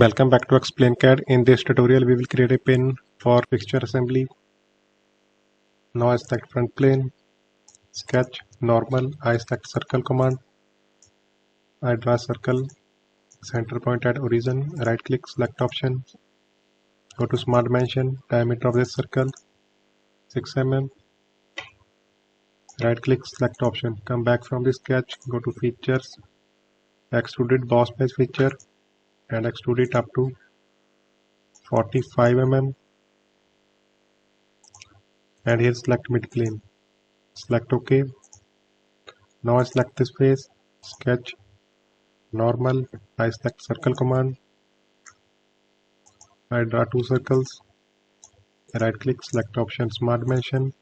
Welcome back to Explain CAD. In this tutorial, we will create a pin for fixture assembly. Now I select front plane, sketch, normal. I select circle command. I draw circle, center point at origin. Right click, select option. Go to smart dimension, diameter of this circle, 6 mm. Right click, select option. Come back from the sketch, go to features, extruded boss base feature, and extrude it up to 45 mm. And here select mid plane. Select OK. Now I select this face, sketch, normal. I select circle command. I draw two circles. Right click, select option smart dimension.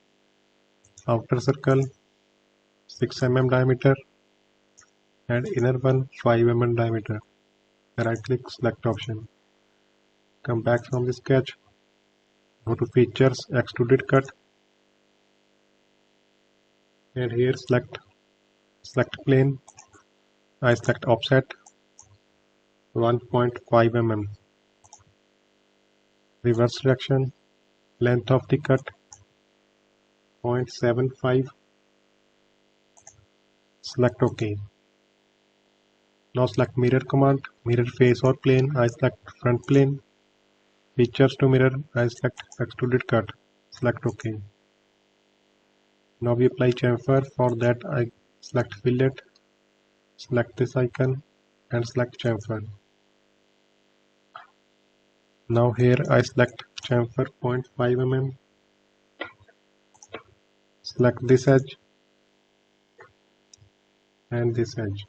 Outer circle 6 mm diameter and inner one 5 mm diameter. Right click, select option. Come back from the sketch. Go to features, extruded cut. And here select plane. I select offset 1.5 mm. Reverse direction, length of the cut 0.75. Select OK. Now select mirror command, mirror face or plane. I select front plane. Features to mirror, I select extruded cut. Select OK. Now we apply chamfer. For that I select fillet, select this icon and select chamfer. Now here I select chamfer 0.5 mm. Select this edge and this edge.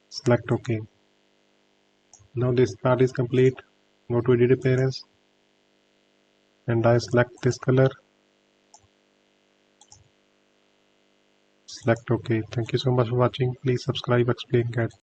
Select OK. Now this part is complete. Go to edit appearance and I select this color. Select OK. Thank you so much for watching. Please subscribe Explain CAD.